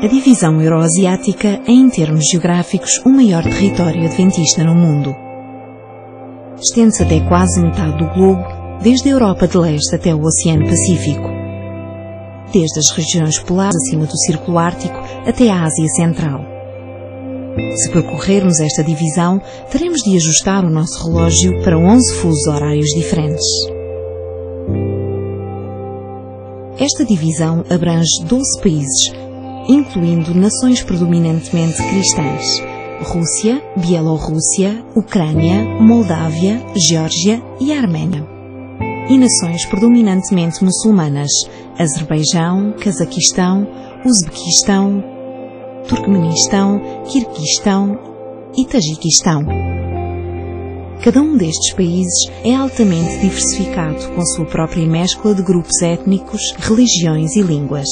A divisão euroasiática é, em termos geográficos, o maior território adventista no mundo. Estende-se até quase metade do globo, desde a Europa de Leste até o Oceano Pacífico, desde as regiões polares acima do Círculo Ártico até a Ásia Central. Se percorrermos esta divisão, teremos de ajustar o nosso relógio para 11 fusos horários diferentes. Esta divisão abrange 12 países, incluindo nações predominantemente cristãs: Rússia, Bielorrússia, Ucrânia, Moldávia, Geórgia e Arménia. E nações predominantemente muçulmanas: Azerbaijão, Cazaquistão, Uzbequistão, Turcomenistão, Quirguistão e Tajiquistão. Cada um destes países é altamente diversificado, com sua própria mescla de grupos étnicos, religiões e línguas.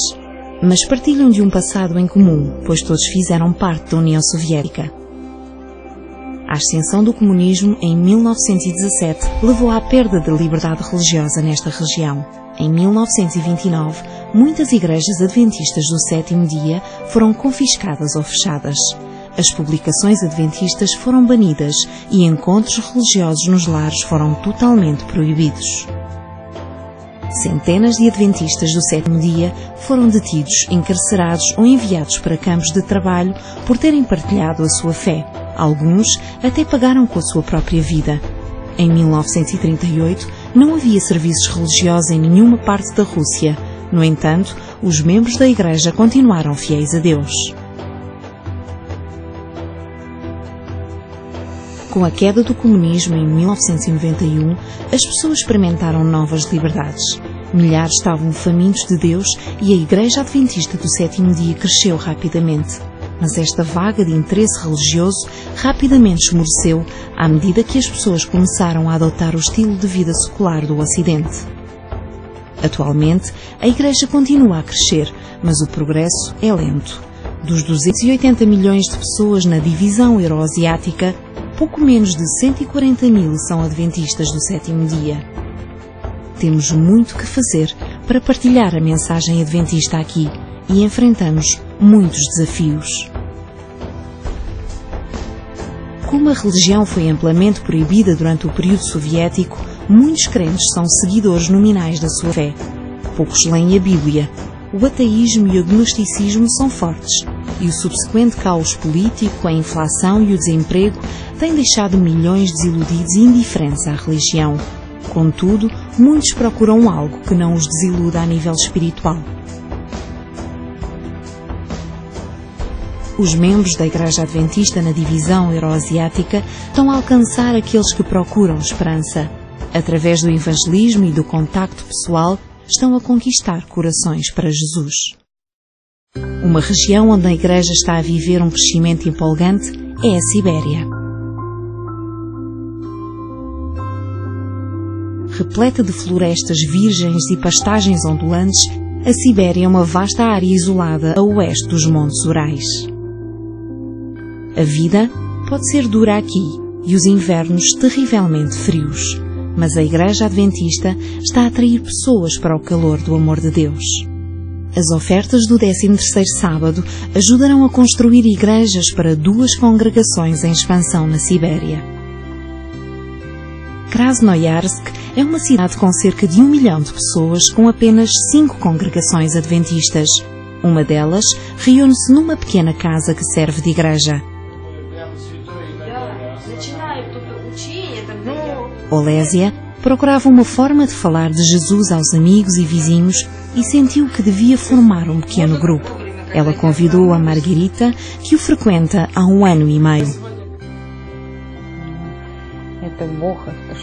Mas partilham de um passado em comum, pois todos fizeram parte da União Soviética. A ascensão do comunismo em 1917 levou à perda da liberdade religiosa nesta região. Em 1929, muitas igrejas adventistas do sétimo dia foram confiscadas ou fechadas. As publicações adventistas foram banidas e encontros religiosos nos lares foram totalmente proibidos. Centenas de adventistas do sétimo dia foram detidos, encarcerados ou enviados para campos de trabalho por terem partilhado a sua fé. Alguns até pagaram com a sua própria vida. Em 1938, não havia serviços religiosos em nenhuma parte da Rússia. No entanto, os membros da Igreja continuaram fiéis a Deus. Com a queda do comunismo em 1991, as pessoas experimentaram novas liberdades. Milhares estavam famintos de Deus e a Igreja Adventista do sétimo dia cresceu rapidamente. Mas esta vaga de interesse religioso rapidamente esmoreceu à medida que as pessoas começaram a adotar o estilo de vida secular do Ocidente. Atualmente, a Igreja continua a crescer, mas o progresso é lento. Dos 280 milhões de pessoas na divisão euroasiática, pouco menos de 140 mil são adventistas do sétimo dia. Temos muito que fazer para partilhar a mensagem adventista aqui e enfrentamos muitos desafios. Como a religião foi amplamente proibida durante o período soviético, muitos crentes são seguidores nominais da sua fé. Poucos leem a Bíblia. O ateísmo e o agnosticismo são fortes, e o subsequente caos político, a inflação e o desemprego têm deixado milhões desiludidos e indiferentes à religião. Contudo, muitos procuram algo que não os desiluda a nível espiritual. Os membros da Igreja Adventista na divisão euroasiática estão a alcançar aqueles que procuram esperança. Através do evangelismo e do contacto pessoal, estão a conquistar corações para Jesus. Uma região onde a Igreja está a viver um crescimento empolgante é a Sibéria. Repleta de florestas virgens e pastagens ondulantes, a Sibéria é uma vasta área isolada a oeste dos Montes Urais. A vida pode ser dura aqui e os invernos terrivelmente frios, mas a Igreja Adventista está a atrair pessoas para o calor do amor de Deus. As ofertas do 13º sábado ajudarão a construir igrejas para 2 congregações em expansão na Sibéria. Krasnoyarsk é uma cidade com cerca de 1 milhão de pessoas com apenas 5 congregações adventistas. Uma delas reúne-se numa pequena casa que serve de igreja. Olésia procurava uma forma de falar de Jesus aos amigos e vizinhos e sentiu que devia formar um pequeno grupo. Ela convidou a Margarita, que o frequenta há 1 ano e meio.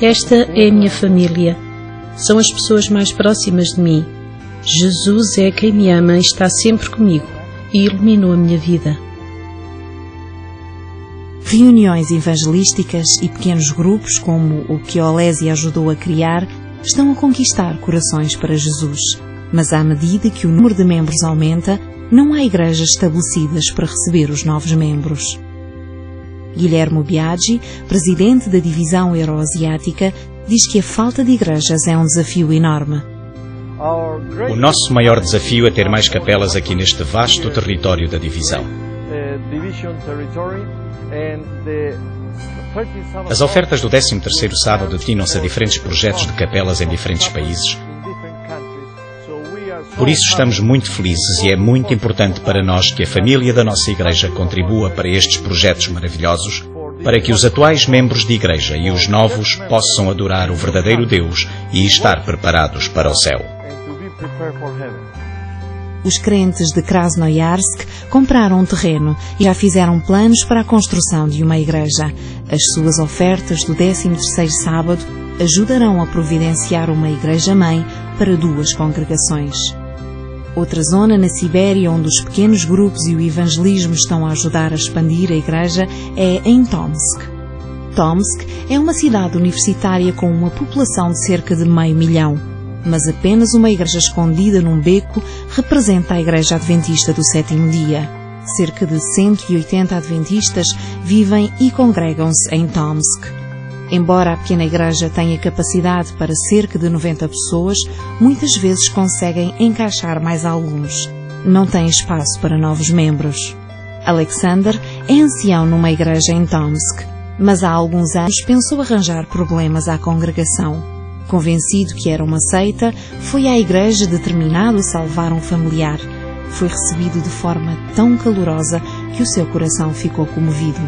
Esta é a minha família. São as pessoas mais próximas de mim. Jesus é quem me ama e está sempre comigo e iluminou a minha vida. Reuniões evangelísticas e pequenos grupos, como o que Olésia ajudou a criar, estão a conquistar corações para Jesus. Mas à medida que o número de membros aumenta, não há igrejas estabelecidas para receber os novos membros. Guilherme Biagi, presidente da divisão euroasiática, diz que a falta de igrejas é um desafio enorme. O nosso maior desafio é ter mais capelas aqui neste vasto território da divisão. As ofertas do 13º sábado destinam-se a diferentes projetos de capelas em diferentes países. Por isso estamos muito felizes e é muito importante para nós que a família da nossa igreja contribua para estes projetos maravilhosos, para que os atuais membros de igreja e os novos possam adorar o verdadeiro Deus e estar preparados para o céu. Os crentes de Krasnoyarsk compraram um terreno e já fizeram planos para a construção de uma igreja. As suas ofertas do 13º sábado ajudarão a providenciar uma igreja-mãe para 2 congregações. Outra zona na Sibéria onde os pequenos grupos e o evangelismo estão a ajudar a expandir a igreja é em Tomsk. Tomsk é uma cidade universitária com uma população de cerca de 500 mil. Mas apenas uma igreja escondida num beco representa a Igreja Adventista do Sétimo Dia. Cerca de 180 adventistas vivem e congregam-se em Tomsk. Embora a pequena igreja tenha capacidade para cerca de 90 pessoas, muitas vezes conseguem encaixar mais alguns. Não tem espaço para novos membros. Alexander é ancião numa igreja em Tomsk, mas há alguns anos pensou arranjar problemas à congregação. Convencido que era uma seita, foi à igreja determinado a salvar um familiar. Foi recebido de forma tão calorosa que o seu coração ficou comovido.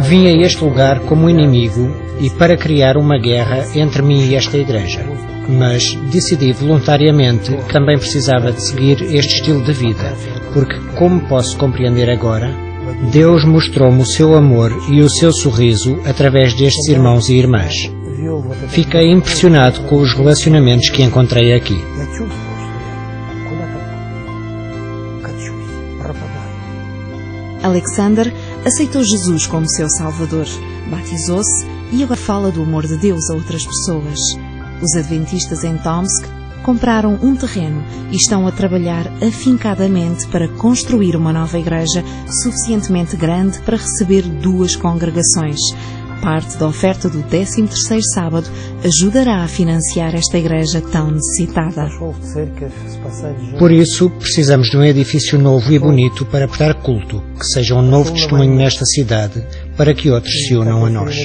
Vim a este lugar como inimigo e para criar uma guerra entre mim e esta igreja. Mas decidi voluntariamente que também precisava de seguir este estilo de vida, porque, como posso compreender agora, Deus mostrou-me o seu amor e o seu sorriso através destes irmãos e irmãs. Fiquei impressionado com os relacionamentos que encontrei aqui. Alexander aceitou Jesus como seu Salvador, batizou-se e agora fala do amor de Deus a outras pessoas. Os adventistas em Tomsk compraram um terreno e estão a trabalhar afincadamente para construir uma nova igreja suficientemente grande para receber 2 congregações. Parte da oferta do 13º sábado ajudará a financiar esta igreja tão necessitada. Por isso, precisamos de um edifício novo e bonito para prestar culto, que seja um novo testemunho nesta cidade, para que outros se unam a nós.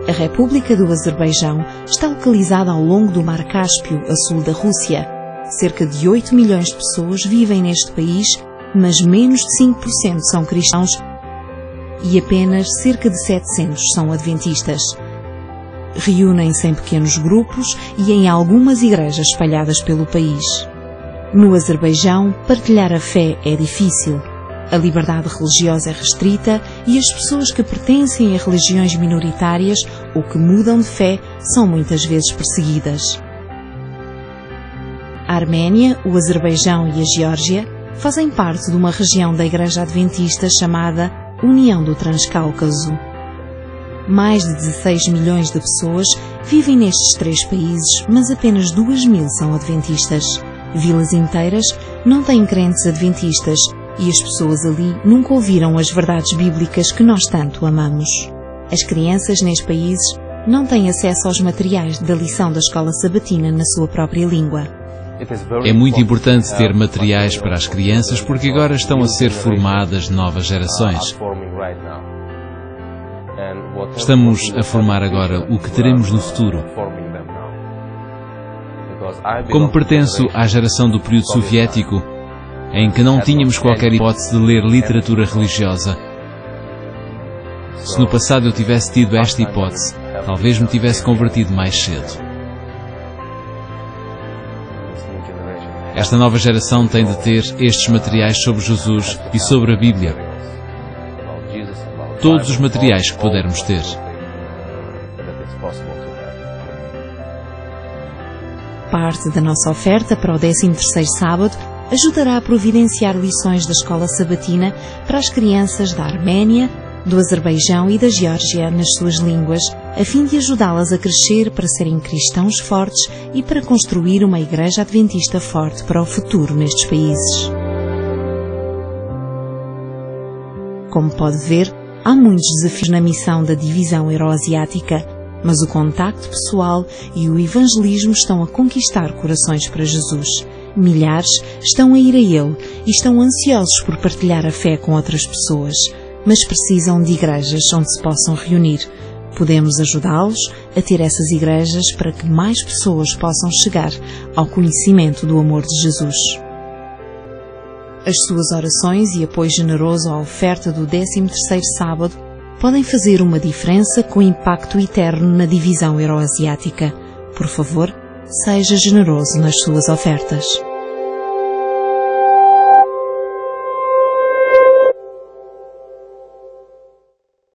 A República do Azerbaijão está localizada ao longo do Mar Cáspio, a sul da Rússia. Cerca de 8 milhões de pessoas vivem neste país, mas menos de 5% são cristãos e apenas cerca de 700 são adventistas. Reúnem-se em pequenos grupos e em algumas igrejas espalhadas pelo país. No Azerbaijão, partilhar a fé é difícil. A liberdade religiosa é restrita e as pessoas que pertencem a religiões minoritárias ou que mudam de fé são muitas vezes perseguidas. A Arménia, o Azerbaijão e a Geórgia fazem parte de uma região da Igreja Adventista chamada União do Transcáucaso. Mais de 16 milhões de pessoas vivem nestes 3 países, mas apenas 2.000 são adventistas. Vilas inteiras não têm crentes adventistas e as pessoas ali nunca ouviram as verdades bíblicas que nós tanto amamos. As crianças nestes países não têm acesso aos materiais da lição da escola sabatina na sua própria língua. É muito importante ter materiais para as crianças porque agora estão a ser formadas novas gerações. Estamos a formar agora o que teremos no futuro. Como pertenço à geração do período soviético, em que não tínhamos qualquer hipótese de ler literatura religiosa, se no passado eu tivesse tido esta hipótese, talvez me tivesse convertido mais cedo. Esta nova geração tem de ter estes materiais sobre Jesus e sobre a Bíblia. Todos os materiais que pudermos ter. Parte da nossa oferta para o 13º sábado ajudará a providenciar lições da escola sabatina para as crianças da Arménia, do Azerbaijão e da Geórgia nas suas línguas, a fim de ajudá-las a crescer para serem cristãos fortes e para construir uma igreja adventista forte para o futuro nestes países. Como pode ver, há muitos desafios na missão da divisão euroasiática, mas o contacto pessoal e o evangelismo estão a conquistar corações para Jesus. Milhares estão a ir a Ele e estão ansiosos por partilhar a fé com outras pessoas, mas precisam de igrejas onde se possam reunir. Podemos ajudá-los a ter essas igrejas para que mais pessoas possam chegar ao conhecimento do amor de Jesus. As suas orações e apoio generoso à oferta do 13º sábado podem fazer uma diferença com impacto eterno na divisão euroasiática. Por favor, seja generoso nas suas ofertas.